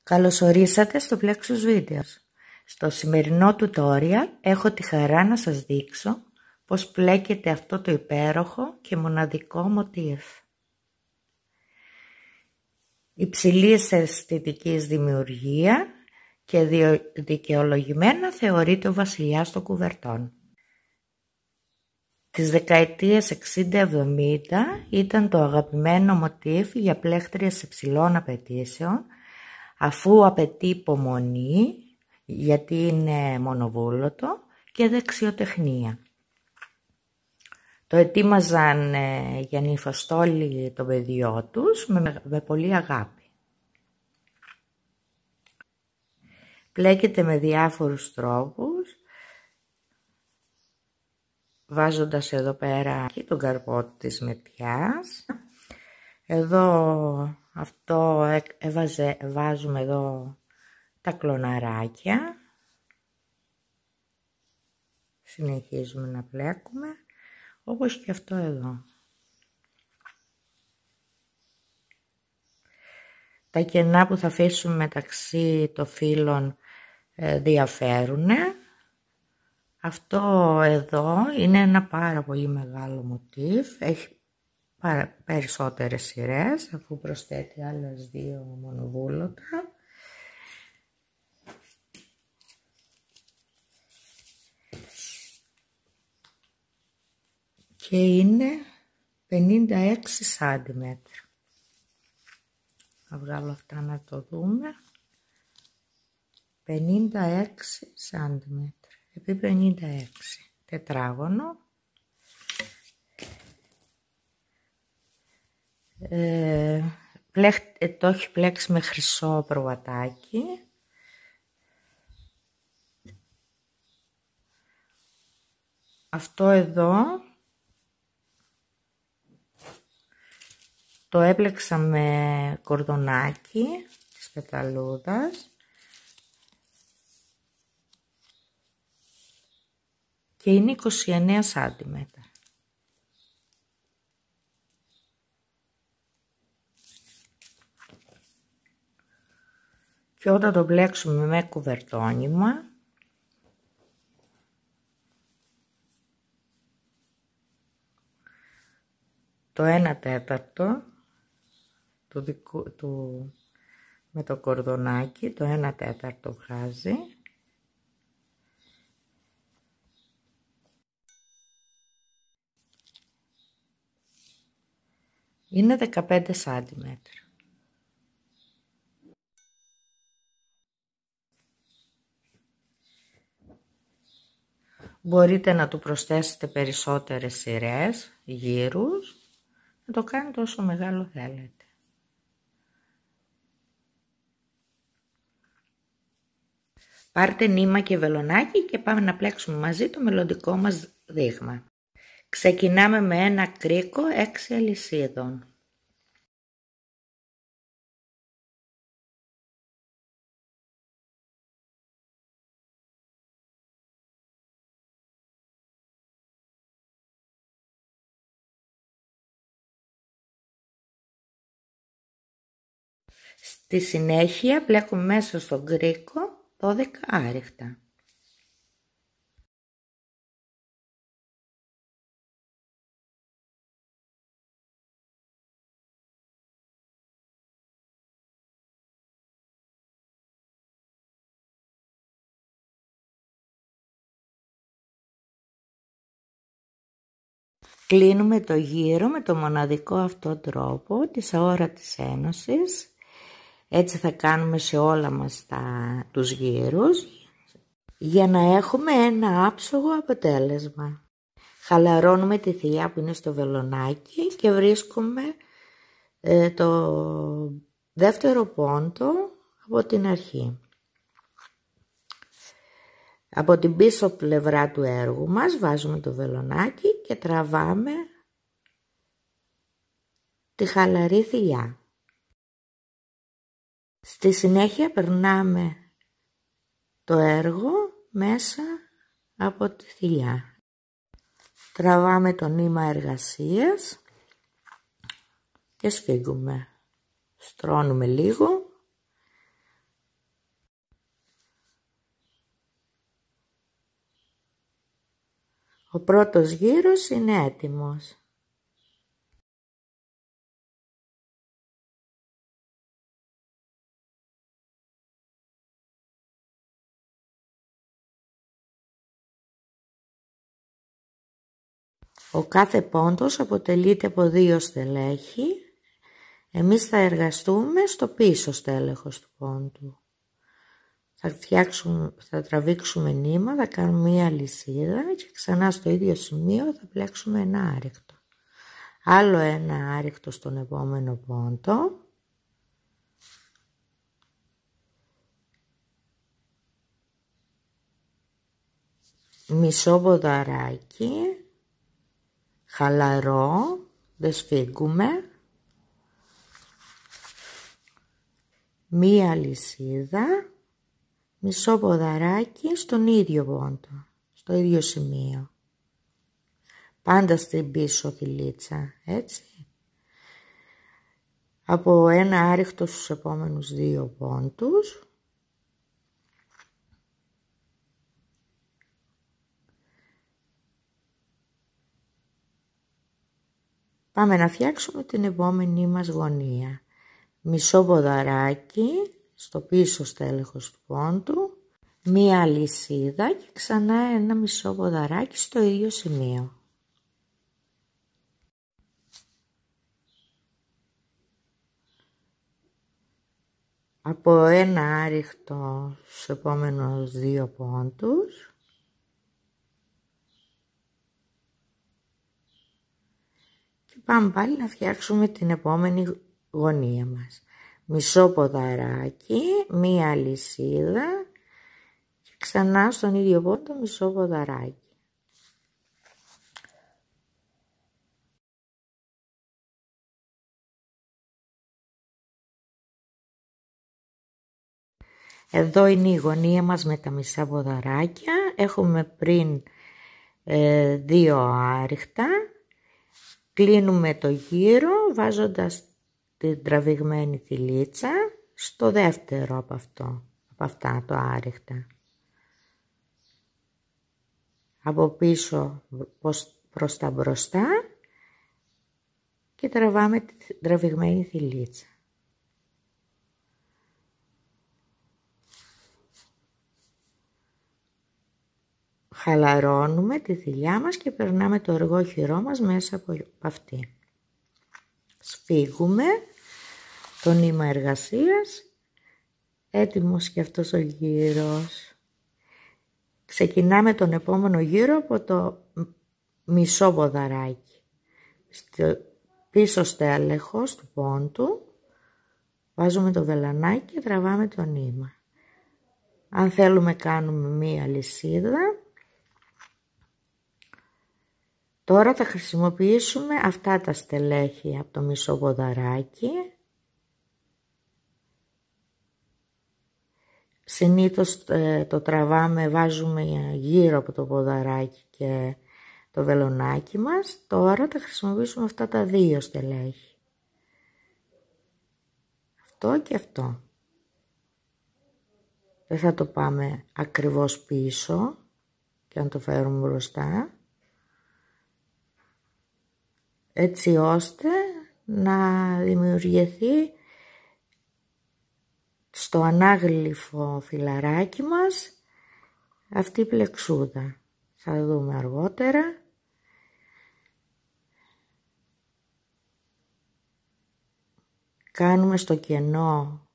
Καλώς ορίσατε στο Plexus Videos. Στο σημερινό tutorial έχω τη χαρά να σας δείξω πώς πλέκεται αυτό το υπέροχο και μοναδικό μοτίβ. Υψηλής αισθητικής δημιουργία και δικαιολογημένα θεωρείται ο βασιλιάς των κουβερτών. Τις δεκαετίες 60-70 ήταν το αγαπημένο μοτίβ για πλέχτριες υψηλών απαιτήσεων, αφού απαιτεί υπομονή γιατί είναι μονοβούλωτο και δεξιοτεχνία. Το ετοίμαζαν για νυφαστόλι το παιδιό τους με πολύ αγάπη. Πλέκεται με διάφορους τρόπους, βάζοντας εδώ πέρα και τον καρπό της μετιάς. Εδώ βάζουμε εδώ τα κλωναράκια. Συνεχίζουμε να πλέκουμε, όπως και αυτό εδώ. Τα κενά που θα αφήσουμε μεταξύ των φύλων διαφέρουν. Αυτό εδώ είναι ένα πάρα πολύ μεγάλο μοτίβ. Έχει περισσότερες σειρές, αφού προσθέτει άλλες δύο μονοβούλωτα. Και είναι 56 σαντιμέτρα. Θα βγάλω αυτά να το δούμε. 56 σαντιμέτρα επί 56. Τετράγωνο. Το έχει πλέξει με χρυσό προβατάκι. Αυτό εδώ το έπλεξα με κορδονάκι της πεταλούδας και είναι 29 σαντιμέτρα. Και όταν το μπλέξουμε με κουβερτόνυμα, το 1/4 με το κορδονάκι, το 1/4 βγάζει. Είναι 15 σαντιμέτρα. Μπορείτε να του προσθέσετε περισσότερες σειρές, γύρους, να το κάνετε όσο μεγάλο θέλετε. Πάρτε νήμα και βελονάκι και πάμε να πλέξουμε μαζί το μελλοντικό μας δείγμα. Ξεκινάμε με ένα κρίκο 6 αλυσίδων. Στη συνέχεια πλέκουμε μέσα στον κρίκο 12 άριχτα. Κλείνουμε το γύρο με το μοναδικό αυτό τρόπο της αόρατης ένωσης. Έτσι θα κάνουμε σε όλα μας τους γύρους για να έχουμε ένα άψογο αποτέλεσμα. Χαλαρώνουμε τη θηλιά που είναι στο βελονάκι και βρίσκουμε το δεύτερο πόντο από την αρχή. Από την πίσω πλευρά του έργου μας βάζουμε το βελονάκι και τραβάμε τη χαλαρή θηλιά. Στη συνέχεια περνάμε το έργο μέσα από τη θηλιά. Τραβάμε το νήμα εργασίας και σφίγγουμε. Στρώνουμε λίγο πρώτος γύρος είναι έτοιμος. Ο κάθε πόντος αποτελείται από 2 στελέχη. Εμείς θα εργαστούμε στο πίσω στέλεχος του πόντου. Θα τραβήξουμε νήμα, θα κάνουμε μία λυσίδα και ξανά στο ίδιο σημείο θα πλέξουμε ένα άρρηκτο. Άλλο ένα άρρηκτο στον επόμενο πόντο. Μισό ποδαράκι, χαλαρό, δεν σφίγγουμε. Μία λυσίδα, μισό ποδαράκι στον ίδιο πόντο, στο ίδιο σημείο. Πάντα στην πίσω θηλίτσα, έτσι. Από ένα άρρηκτο στους επόμενους 2 πόντους. Πάμε να φτιάξουμε την επόμενη μας γωνία. Μισό ποδαράκι στο πίσω στέλεχος του πόντου, μία λυσίδα και ξανά ένα μισό ποδαράκι στο ίδιο σημείο. Από ένα άρρηκτο στους επόμενους 2 πόντους. Και πάμε πάλι να φτιάξουμε την επόμενη γωνία μας. Μισό ποδαράκι, μία λυσίδα και ξανά στον ίδιο πόντο μισό ποδαράκι. Εδώ είναι η γωνία μας με τα μισά ποδαράκια. Έχουμε πριν 2 άρρηκτα. Κλείνουμε το γύρο βάζοντας την τραβηγμένη θηλίτσα στο δεύτερο από αυτά το άρρηκτα. Από πίσω προς τα μπροστά και τραβάμε την τραβηγμένη θηλίτσα. Χαλαρώνουμε τη θηλιά μας και περνάμε το εργόχειρό μας μέσα από αυτή. Σφίγγουμε το νήμα εργασίας, έτοιμος και αυτός ο γύρος. Ξεκινάμε τον επόμενο γύρο από το μισό ποδαράκι. Στο πίσω στέλεχος του πόντου βάζουμε το βελανάκι και τραβάμε το νήμα. Αν θέλουμε κάνουμε μία λυσίδα. Τώρα θα χρησιμοποιήσουμε αυτά τα στελέχη από το μισό ποδαράκι. Συνήθως το τραβάμε, βάζουμε γύρω από το ποδαράκι και το βελονάκι μας. Τώρα θα χρησιμοποιήσουμε αυτά τα 2 στελέχη. Αυτό και αυτό. Δεν θα το πάμε ακριβώς πίσω και να το φέρουμε μπροστά. Έτσι ώστε να δημιουργηθεί στο ανάγλυφο φυλαράκι μας αυτή η πλεξούδα. Θα δούμε αργότερα. Κάνουμε στο κενό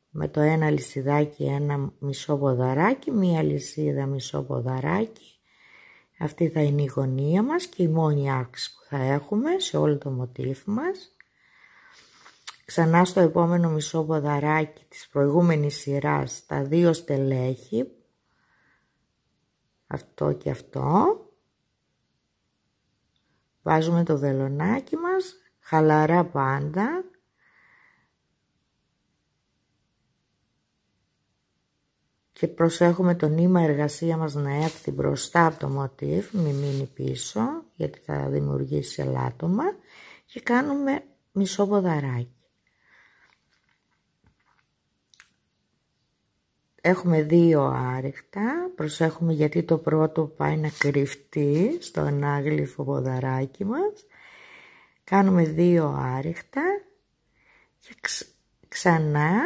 με το ένα λυσιδάκι ένα μισό ποδαράκι, μία λυσίδα μισό ποδαράκι. Αυτή θα είναι η γωνία μας και η μόνη άξιση που θα έχουμε σε όλο το μοτίβ μας. Ξανά στο επόμενο μισό ποδαράκι της προηγούμενης σειράς τα 2 στελέχη. Αυτό και αυτό. Βάζουμε το βελονάκι μας, χαλαρά πάντα. Και προσέχουμε το νήμα εργασία μας να έρθει μπροστά από το μοτίβ, μην μείνει πίσω, γιατί θα δημιουργήσει ελάττωμα. Και κάνουμε μισό ποδαράκι. έχουμε 2 άριχτα, προσέχουμε γιατί το πρώτο πάει να κρυφτεί στο ανάγλυφο ποδαράκι μας. Κάνουμε 2 άριχτα και ξανά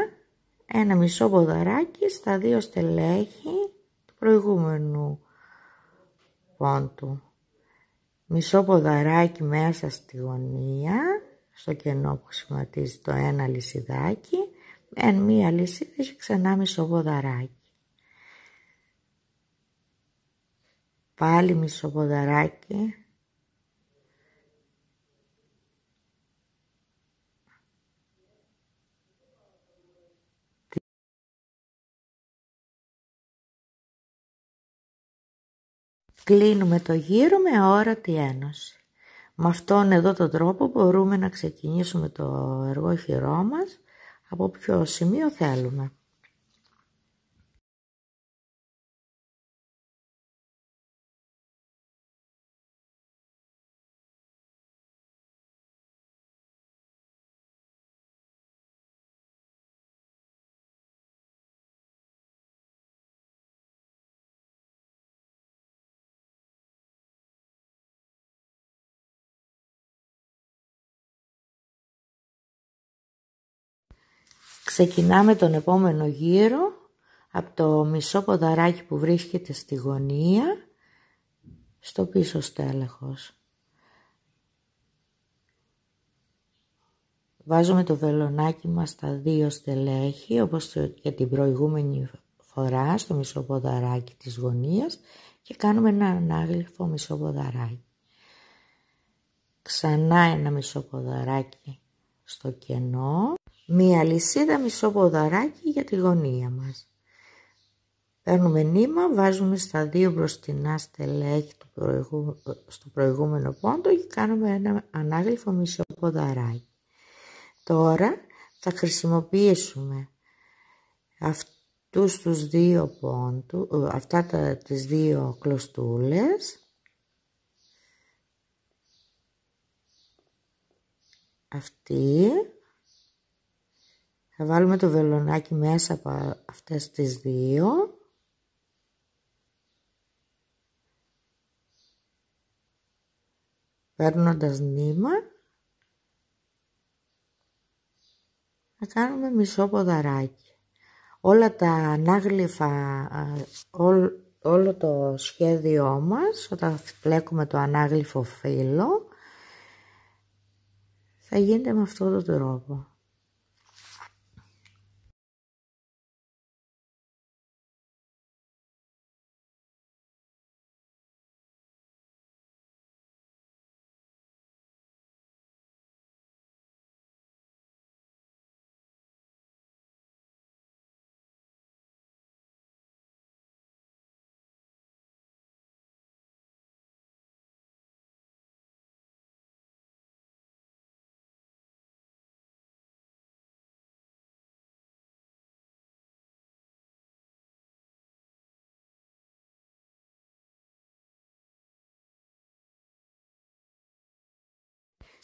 ένα μισό ποδαράκι στα 2 στελέχη του προηγούμενου πόντου. Μισό ποδαράκι μέσα στη γωνία, στο κενό που σχηματίζει το ένα λυσιδάκι, εν μία λυσίδα και ξανά μισό ποδαράκι. Πάλι μισό ποδαράκι. Κλείνουμε το γύρο με αόρατη ένωση. Με αυτόν εδώ τον τρόπο μπορούμε να ξεκινήσουμε το εργόχειρό μας από ποιο σημείο θέλουμε. Ξεκινάμε τον επόμενο γύρο από το μισό ποδαράκι που βρίσκεται στη γωνία στο πίσω στέλεχος. Βάζουμε το βελονάκι μας στα 2 στελέχη όπως και την προηγούμενη φορά στο μισό ποδαράκι της γωνίας και κάνουμε ένα ανάγλυφο μισό ποδαράκι. Ξανά ένα μισό ποδαράκι στο κενό. Μία λυσίδα μισό ποδαράκι για τη γωνία μας. Παίρνουμε νήμα, βάζουμε στα 2 μπροστινά στελέχη στο προηγούμενο πόντο και κάνουμε ένα ανάγλυφο μισό ποδαράκι. Τώρα θα χρησιμοποιήσουμε αυτούς τους 2 πόντους, τις 2 κλωστούλες. Αυτή. Θα βάλουμε το βελονάκι μέσα από αυτές τις 2. Παίρνοντας νήμα, θα κάνουμε μισό ποδαράκι. Όλα τα ανάγλυφα, όλο το σχέδιό μας, όταν πλέκουμε το ανάγλυφο φύλλο, θα γίνεται με αυτόν τον τρόπο.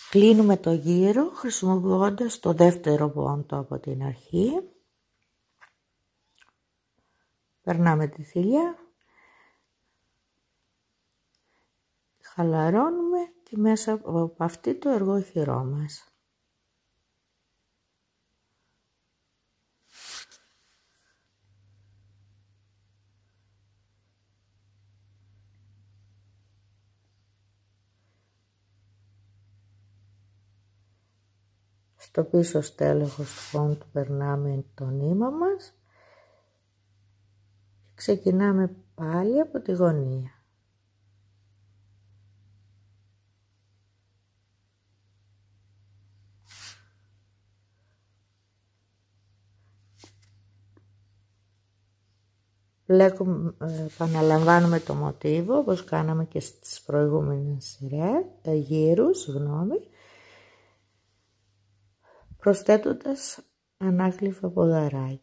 Κλείνουμε το γύρο χρησιμοποιώντας το δεύτερο πόντο από την αρχή. Περνάμε τη θηλιά, χαλαρώνουμε και μέσα από αυτή το εργόχειρό μας. Στο πίσω στέλεχος του πόντου περνάμε το νήμα μας και ξεκινάμε πάλι από τη γωνία. Επαναλαμβάνουμε το μοτίβο όπως κάναμε και στις προηγούμενες γύρους, προσθέτοντας ανάγλυφα ποδαράκια.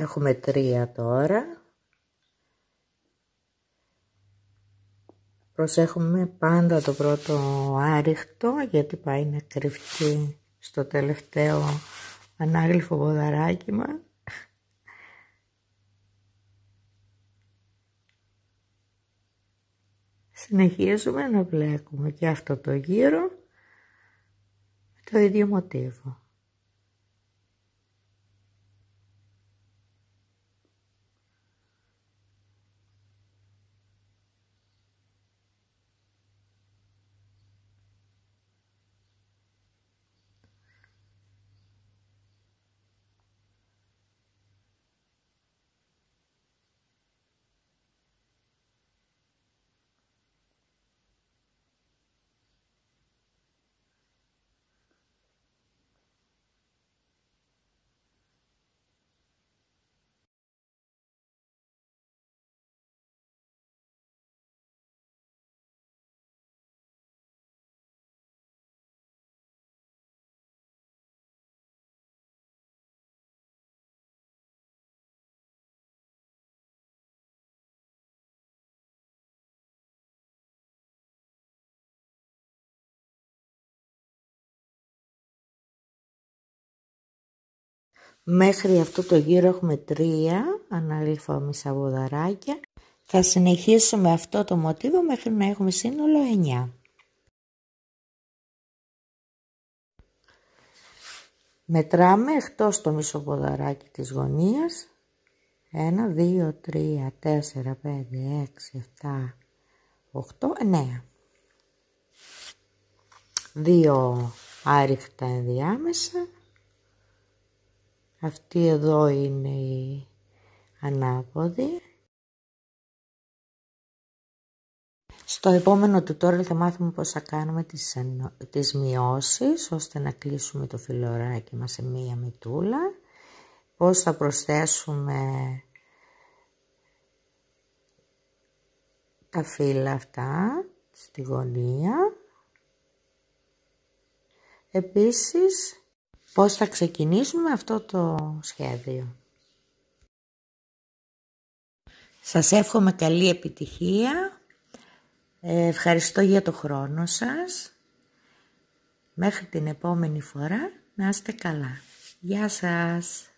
Έχουμε 3 τώρα. Προσέχουμε πάντα το πρώτο άριχτο, γιατί πάει να κρυφτεί στο τελευταίο ανάγλυφο ποδαράκι μας. Συνεχίζουμε να μπλέκουμε και αυτό το γύρο με το ίδιο μοτίβο. Μέχρι αυτό το γύρο έχουμε 3 ανάγλυφα μισαβοδαράκια. Θα συνεχίσουμε αυτό το μοτίβο μέχρι να έχουμε σύνολο 9. Μετράμε εκτός το μισοποδαράκι της γωνίας. 1, 2, 3, 4, 5, 6, 7, 8, 9. 2 άριχτα ενδιάμεσα. Αυτή εδώ είναι η ανάποδη. Στο επόμενο tutorial θα μάθουμε πώς θα κάνουμε τις μειώσεις, ώστε να κλείσουμε το φιλωράκι μας σε μία μητούλα. Πώς θα προσθέσουμε τα φύλλα αυτά στη γωνία. Επίσης, πώς θα ξεκινήσουμε αυτό το σχέδιο. Σας εύχομαι καλή επιτυχία. Ευχαριστώ για το χρόνο σας. Μέχρι την επόμενη φορά να είστε καλά. Γεια σας.